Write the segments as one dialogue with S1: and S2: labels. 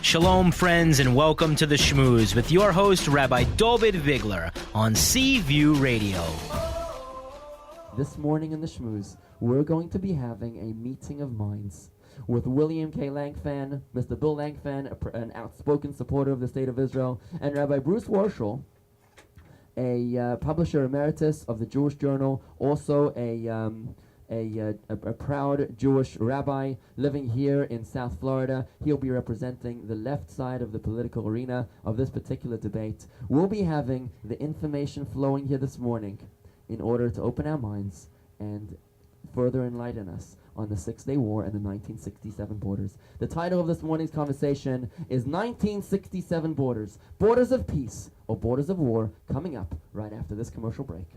S1: Shalom, friends, and welcome to the Schmooze with your host, Rabbi Dovid Vigler, on Seaview Radio.
S2: This morning in the Schmooze, we're going to be having a meeting of minds with William K. Langfan, Mr. Bill Langfan, an outspoken supporter of the State of Israel, and Rabbi Bruce Warshaul, a publisher emeritus of the Jewish Journal, also a proud Jewish rabbi living here in South Florida. He'll be representing the left side of the political arena of this particular debate. We'll be having the information flowing here this morning in order to open our minds and further enlighten us on the Six-Day War and the 1967 borders. The title of this morning's conversation is 1967 Borders, Borders of Peace or Borders of War, coming up right after this commercial break.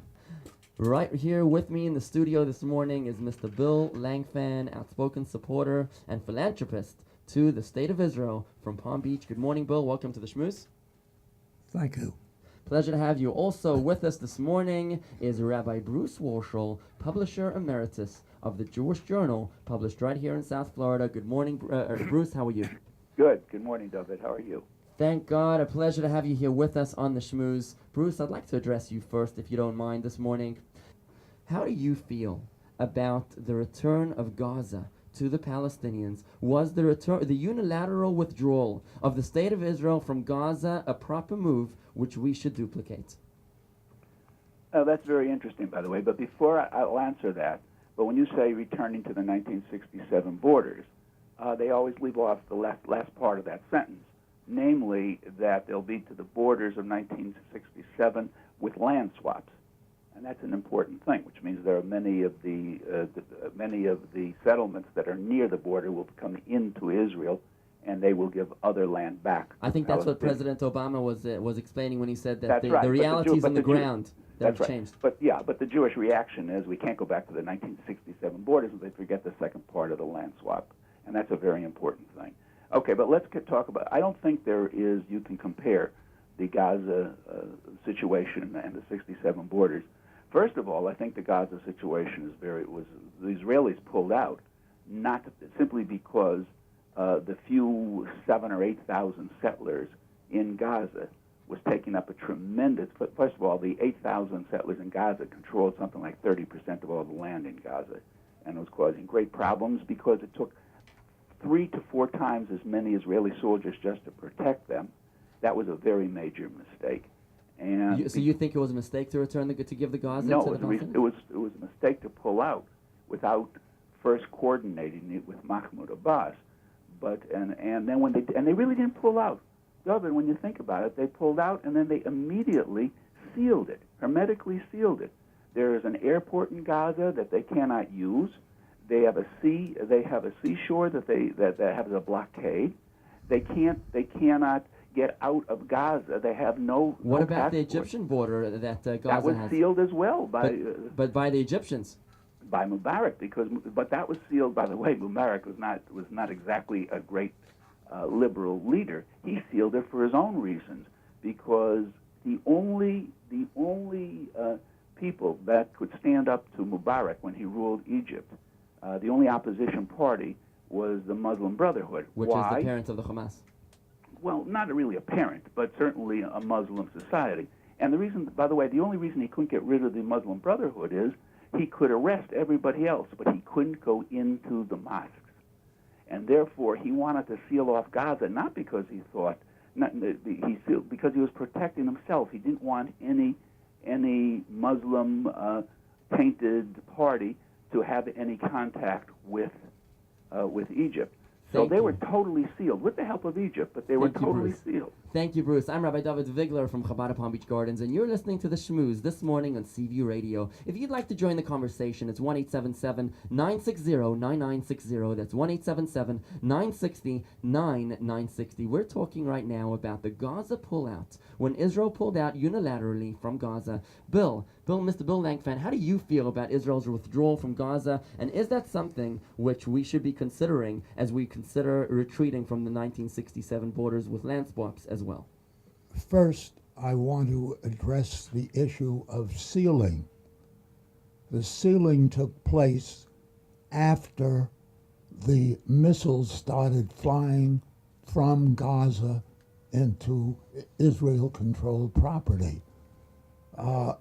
S2: Right here with me in the studio this morning is Mr. Bill Langfan, outspoken supporter and philanthropist to the State of Israel from Palm Beach. Good morning, Bill. Welcome to the Schmooze.
S3: Thank you.
S2: Pleasure to have you. Also with us this morning is Rabbi Bruce Warshaul, publisher emeritus of the Jewish Journal, published right here in South Florida. Good morning, Bruce. How are you?
S4: Good. Good morning, David. How are you?
S2: Thank God. A pleasure to have you here with us on the Schmooze. Bruce, I'd like to address you first, if you don't mind, this morning. How do you feel about the return of Gaza to the Palestinians? Was the unilateral withdrawal of the State of Israel from Gaza a proper move which we should duplicate?
S4: That's very interesting, by the way. But before I'll answer that, but when you say returning to the 1967 borders, they always leave off the last part of that sentence, namely that they'll be to the borders of 1967 with land swaps. And that's an important thing, which means there are many of the settlements that are near the border will come into Israel, and they will give other land back.
S2: I think that's what President Obama was explaining when he said that
S4: the
S2: realities on the ground have
S4: right.
S2: changed.
S4: But the Jewish reaction is we can't go back to the 1967 borders if they forget the second part of the land swap, and that's a very important thing. Okay, but let's talk about. I don't think you can compare the Gaza situation and the 67 borders. First of all, I think the Gaza situation the Israelis pulled out not simply because the few 7,000 or 8,000 settlers in Gaza was taking up a tremendous. First of all, the 8,000 settlers in Gaza controlled something like 30% of all the land in Gaza, and it was causing great problems because it took 3 to 4 times as many Israeli soldiers just to protect them. That was a very major mistake. And
S2: so you think it was a mistake to return to give the Gaza?
S4: No,
S2: to the
S4: it was a mistake to pull out without first coordinating it with Mahmoud Abbas. And then they really didn't pull out. David, when you think about it, they pulled out and then they immediately sealed it, hermetically sealed it. There is an airport in Gaza that they cannot use. They have a seashore that has a blockade. They cannot get out of Gaza. They have no.
S2: What
S4: no
S2: about
S4: passport.
S2: the Egyptian border that Gaza
S4: that was
S2: has?
S4: sealed as well
S2: but by the Egyptians.
S4: By Mubarak, but that was sealed. By the way, Mubarak was not exactly a great liberal leader. He sealed it for his own reasons, because the only people that could stand up to Mubarak when he ruled Egypt, the only opposition party was the Muslim Brotherhood.
S2: Which
S4: Why?
S2: is the parent of the Hamas.
S4: Well, not really a parent, but certainly a Muslim society. And the reason, by the way, the only reason he couldn't get rid of the Muslim Brotherhood is he could arrest everybody else, but he couldn't go into the mosques. And therefore, he wanted to seal off Gaza, not because he thought, because he was protecting himself. He didn't want any Muslim tainted party to have any contact with Egypt. So they were totally sealed, with the help of Egypt, but they were totally sealed.
S2: Thank you, Bruce. I'm Rabbi Dovid Vigler from Chabad Palm Beach Gardens, and you're listening to The Schmooze this morning on Seaview Radio. If you'd like to join the conversation, it's 1-877-960-9960. That's 1-877-960-9960. We're talking right now about the Gaza pullout, when Israel pulled out unilaterally from Gaza. Mr. Bill Langfan, how do you feel about Israel's withdrawal from Gaza, and is that something which we should be considering as we consider retreating from the 1967 borders with land swaps as well?
S3: First, I want to address the issue of sealing. The sealing took place after the missiles started flying from Gaza into Israel-controlled property.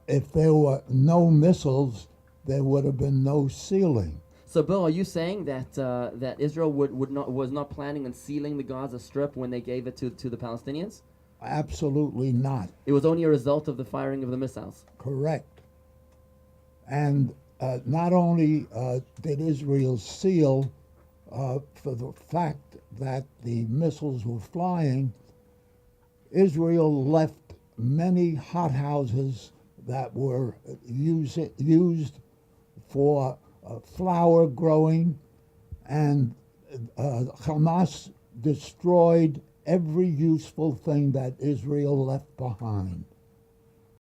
S3: If there were no missiles, there would have been no sealing.
S2: So, Bill, are you saying that that Israel was not planning on sealing the Gaza Strip when they gave it to the Palestinians?
S3: Absolutely not.
S2: It was only a result of the firing of the missiles.
S3: Correct. And not only did Israel seal for the fact that the missiles were flying, Israel left many hothouses that were used for flower growing, and Hamas destroyed every useful thing that Israel left behind.